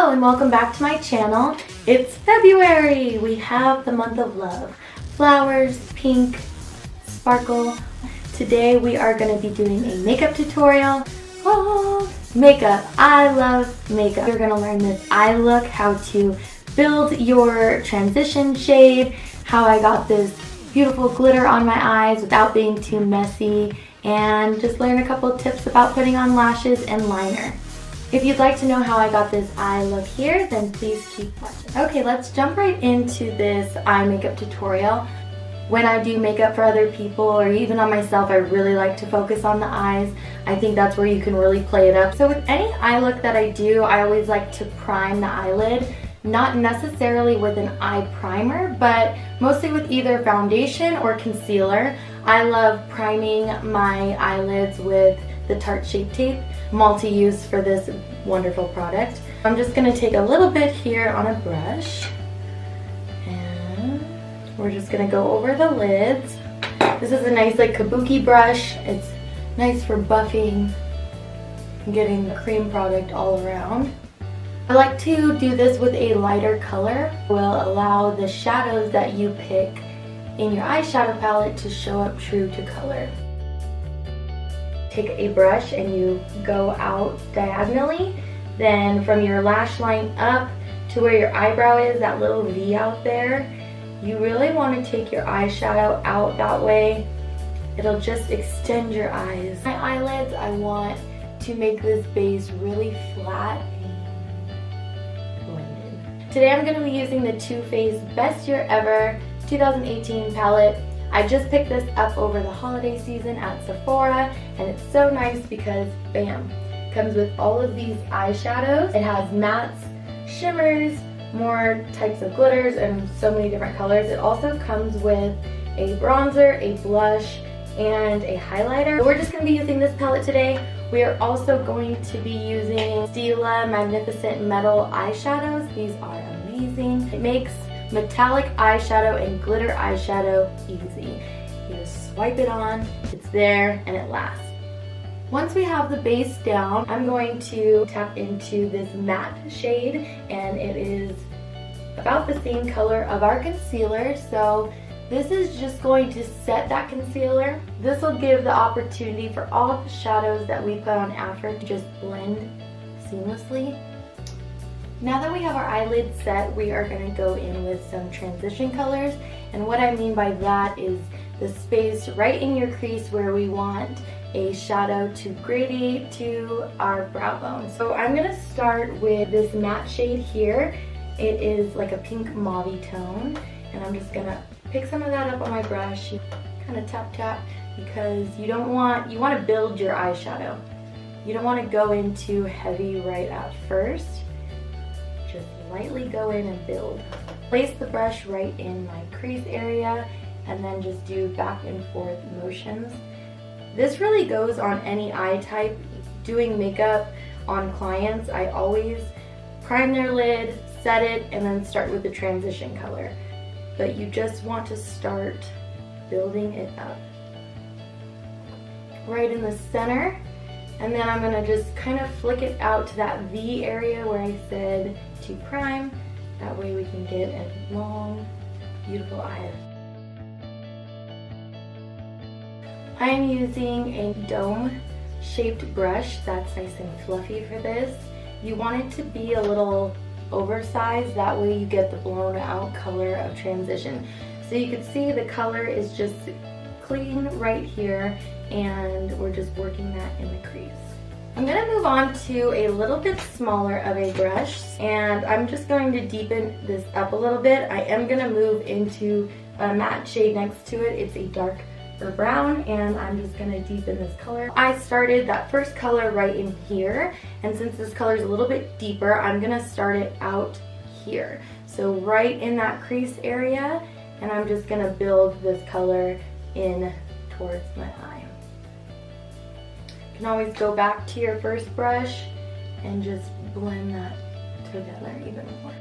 Hello and welcome back to my channel. It's February. We have the month of love. Flowers, pink, sparkle. Today we are going to be doing a makeup tutorial. Oh, makeup. I love makeup. You're going to learn this eye look, how to build your transition shade, how I got this beautiful glitter on my eyes without being too messy, and just learn a couple tips about putting on lashes and liner. If you'd like to know how I got this eye look here, then please keep watching. Okay, let's jump right into this eye makeup tutorial. When I do makeup for other people or even on myself, I really like to focus on the eyes. I think that's where you can really play it up. So with any eye look that I do, I always like to prime the eyelid. Not necessarily with an eye primer, but mostly with either foundation or concealer. I love priming my eyelids with the Tarte Shape Tape, multi-use for this wonderful product. I'm just going to take a little bit here on a brush, and we're just going to go over the lids. This is a nice like kabuki brush. It's nice for buffing and getting the cream product all around. I like to do this with a lighter color. It will allow the shadows that you pick in your eyeshadow palette to show up true to color. Take a brush and you go out diagonally, then from your lash line up to where your eyebrow is, that little V out there, you really want to take your eyeshadow out that way. It'll just extend your eyes. My eyelids, I want to make this base really flat and blended. Today I'm going to be using the Too Faced Best Year Ever 2018 palette. I just picked this up over the holiday season at Sephora, and it's so nice because, bam, it comes with all of these eyeshadows. It has mattes, shimmers, more types of glitters, and so many different colors. It also comes with a bronzer, a blush, and a highlighter. So we're just going to be using this palette today. We are also going to be using Stila Magnificent Metal eyeshadows. These are amazing. It makes metallic eyeshadow and glitter eyeshadow easy. You just swipe it on, it's there, and it lasts. Once we have the base down, I'm going to tap into this matte shade, and it is about the same color of our concealer, so this is just going to set that concealer. This will give the opportunity for all of the shadows that we put on after to just blend seamlessly. Now that we have our eyelids set, we are going to go in with some transition colors, and what I mean by that is the space right in your crease where we want a shadow to gradate to our brow bone. So I'm going to start with this matte shade here. It is like a pink mauve tone, and I'm just going to pick some of that up on my brush, kind of tap tap, because you want to build your eyeshadow. You don't want to go in too heavy right at first. Just lightly go in and build. Place the brush right in my crease area and then just do back and forth motions. This really goes on any eye type. Doing makeup on clients, I always prime their lid, set it, and then start with the transition color. But you just want to start building it up. Right in the center. And then I'm going to just kind of flick it out to that V area where I said to prime. That way we can get a long, beautiful eye. I'm using a dome-shaped brush that's nice and fluffy for this. You want it to be a little oversized, that way you get the blown out color of transition. So you can see the color is just clean right here, and we're just working that in the crease. I'm going to move on to a little bit smaller of a brush, and I'm just going to deepen this up a little bit. I am going to move into a matte shade next to it. It's a darker brown, and I'm just going to deepen this color. I started that first color right in here, and since this color is a little bit deeper, I'm going to start it out here. So right in that crease area, and I'm just going to build this color in towards my eye. You can always go back to your first brush and just blend that together even more.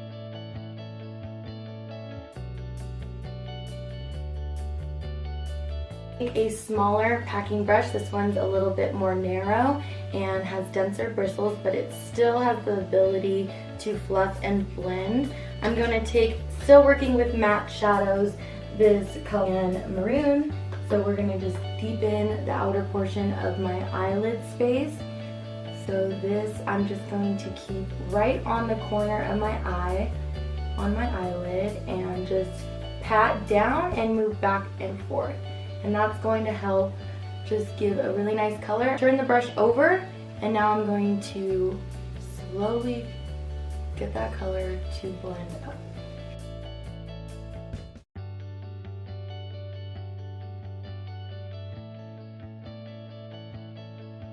A smaller packing brush. This one's a little bit more narrow and has denser bristles, but it still has the ability to fluff and blend. I'm going to take, still working with matte shadows, this color in maroon. So we're going to just deepen the outer portion of my eyelid space. So this I'm just going to keep right on the corner of my eye, on my eyelid, and just pat down and move back and forth. And that's going to help just give a really nice color. Turn the brush over, and now I'm going to slowly get that color to blend up.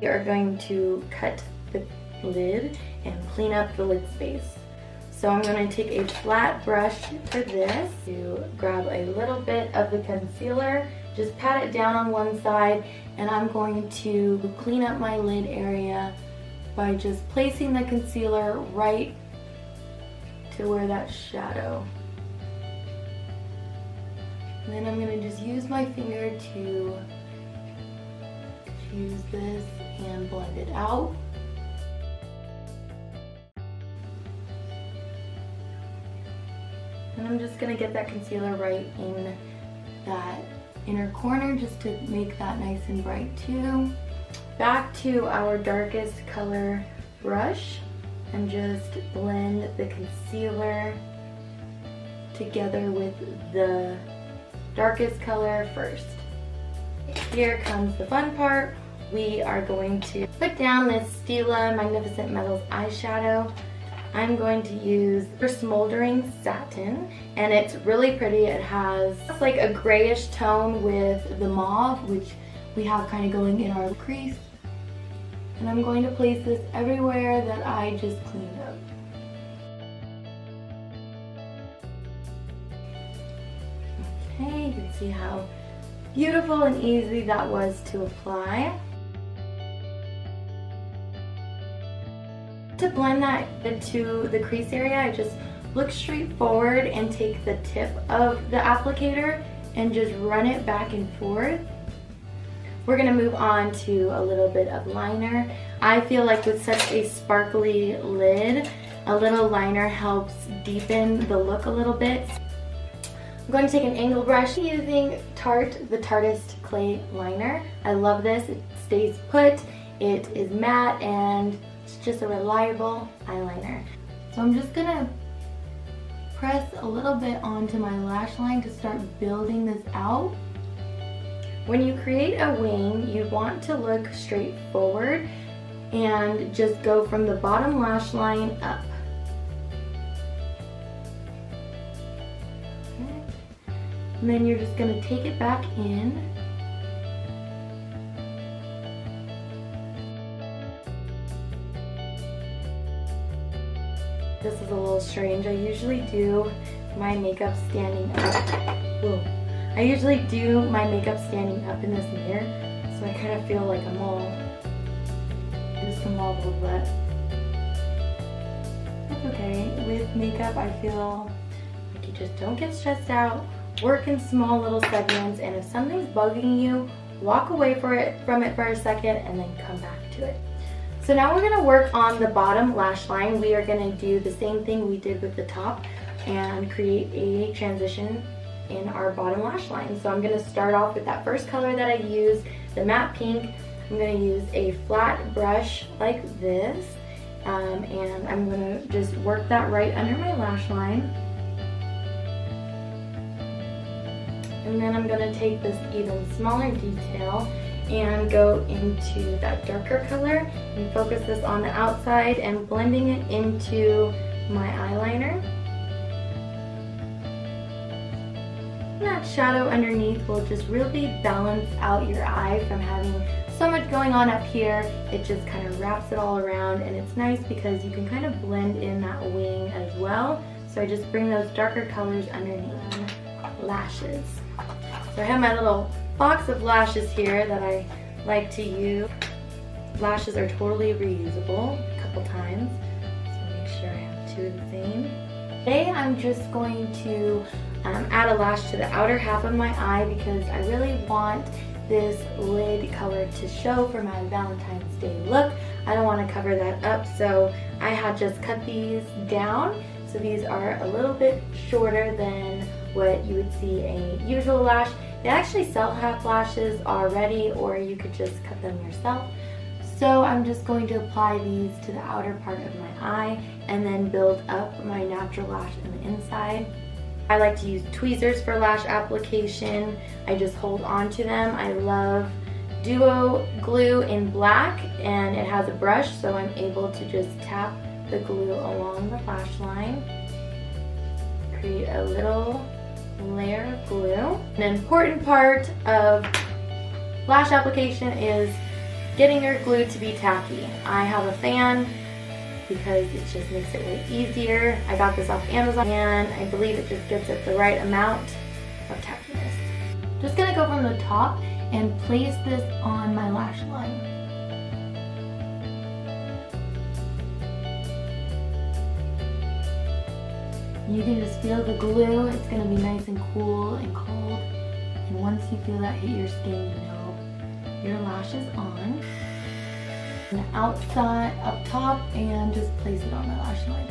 We are going to cut the lid and clean up the lid space. So I'm going to take a flat brush for this to grab a little bit of the concealer, just pat it down on one side, and I'm going to clean up my lid area by just placing the concealer right to where that shadow. And then I'm going to just use my finger to use this and blend it out. And I'm just going to get that concealer right in that inner corner just to make that nice and bright too. Back to our darkest color brush and just blend the concealer together with the darkest color first. Here comes the fun part. We are going to put down this Stila Magnificent Metals eyeshadow. I'm going to use Smoldering Satin, and it's really pretty. It has like a grayish tone with the mauve, which we have kind of going in our crease. And I'm going to place this everywhere that I just cleaned up. Okay, you can see how beautiful and easy that was to apply. To blend that into the crease area, I just look straight forward and take the tip of the applicator and just run it back and forth. We're going to move on to a little bit of liner. I feel like with such a sparkly lid, a little liner helps deepen the look a little bit. I'm going to take an angle brush using the Tarteist Clay Liner. I love this. It stays put, it is matte, and it's just a reliable eyeliner. So I'm just gonna press a little bit onto my lash line to start building this out. When you create a wing, you want to look straight forward and just go from the bottom lash line up. Okay. And then you're just gonna take it back in. This is a little strange. I usually do my makeup standing up. Whoa. I usually do my makeup standing up in this mirror, so I kind of feel like I'm all just a little bit. That's okay. With makeup, I feel like you just don't get stressed out. Work in small little segments, and if something's bugging you, walk away from it for a second and then come back to it. So now we're going to work on the bottom lash line. We are going to do the same thing we did with the top and create a transition in our bottom lash line. So I'm going to start off with that first color that I used, the matte pink. I'm going to use a flat brush like this, and I'm going to just work that right under my lash line. And then I'm going to take this even smaller detail and go into that darker color and focus this on the outside and blending it into my eyeliner. And that shadow underneath will just really balance out your eye from having so much going on up here. It just kind of wraps it all around, and it's nice because you can kind of blend in that wing as well. So I just bring those darker colors underneath. Lashes. So I have my little box of lashes here that I like to use. Lashes are totally reusable a couple times, so make sure I have two of the same. Today I'm just going to add a lash to the outer half of my eye because I really want this lid color to show for my Valentine's Day look. I don't want to cover that up, so I had just cut these down. So these are a little bit shorter than what you would see a usual lash. They actually sell half lashes already, or you could just cut them yourself. So I'm just going to apply these to the outer part of my eye and then build up my natural lash in the inside. I like to use tweezers for lash application. I just hold on to them. I love Duo glue in black, and it has a brush, so I'm able to just tap the glue along the lash line. Create a little layer of glue. An important part of lash application is getting your glue to be tacky. I have a fan because it just makes it way easier. I got this off Amazon and I believe it just gives it the right amount of tackiness. Just gonna go from the top and place this on my lash line. You can just feel the glue. It's gonna be nice and cool and cold. And once you feel that hit your skin, you know your lash is on. And outside, up top, and just place it on my lash line.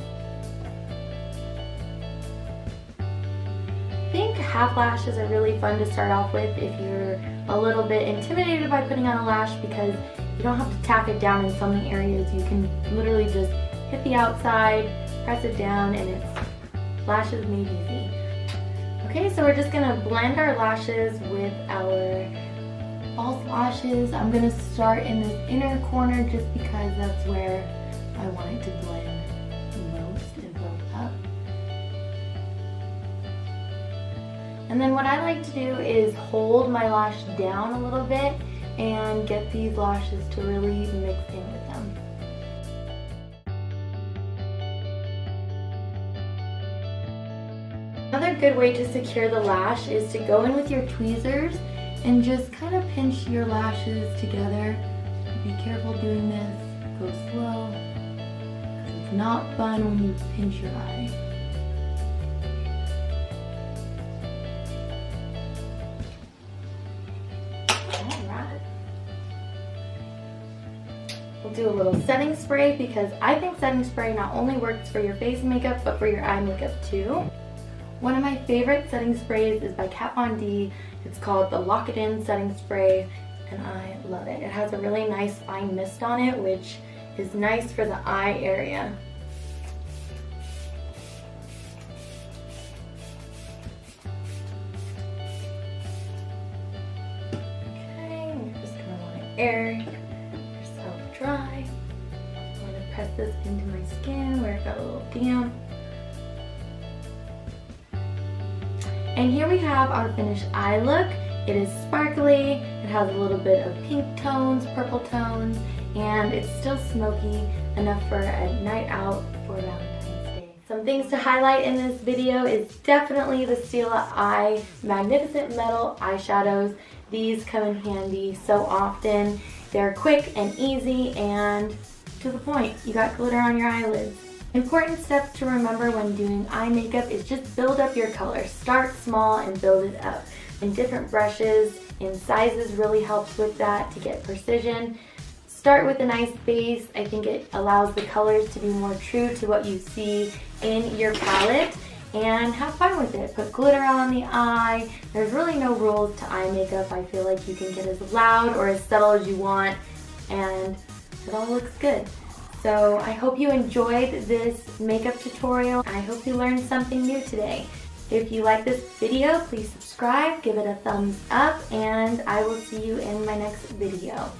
I think half lashes are really fun to start off with if you're a little bit intimidated by putting on a lash, because you don't have to tack it down in so many areas. You can literally just hit the outside, press it down, and it's lashes made easy. Okay, so we're just gonna blend our lashes with our false lashes. I'm gonna start in this inner corner just because that's where I want it to blend most and build up. And then what I like to do is hold my lash down a little bit and get these lashes to really mix in with them. Another good way to secure the lash is to go in with your tweezers and just kind of pinch your lashes together. Be careful doing this. Go slow, because it's not fun when you pinch your eye. Alright. We'll do a little setting spray, because I think setting spray not only works for your face makeup, but for your eye makeup too. One of my favorite setting sprays is by Kat Von D. It's called the Lock It In Setting Spray, and I love it. It has a really nice fine mist on it, which is nice for the eye area. Okay, you're just gonna want to air yourself dry. I'm gonna press this into my skin where it got a little damp. And here we have our finished eye look. It is sparkly, it has a little bit of pink tones, purple tones, and it's still smoky enough for a night out for Valentine's Day. Some things to highlight in this video is definitely the Stila Eye Magnificent Metal Eyeshadows. These come in handy so often. They're quick and easy and to the point. You got glitter on your eyelids. Important steps to remember when doing eye makeup is just build up your color. Start small and build it up. And different brushes and sizes really helps with that to get precision. Start with a nice base. I think it allows the colors to be more true to what you see in your palette, and have fun with it. Put glitter on the eye. There's really no rules to eye makeup. I feel like you can get as loud or as subtle as you want, and it all looks good. So I hope you enjoyed this makeup tutorial. I hope you learned something new today. If you like this video, please subscribe, give it a thumbs up, and I will see you in my next video.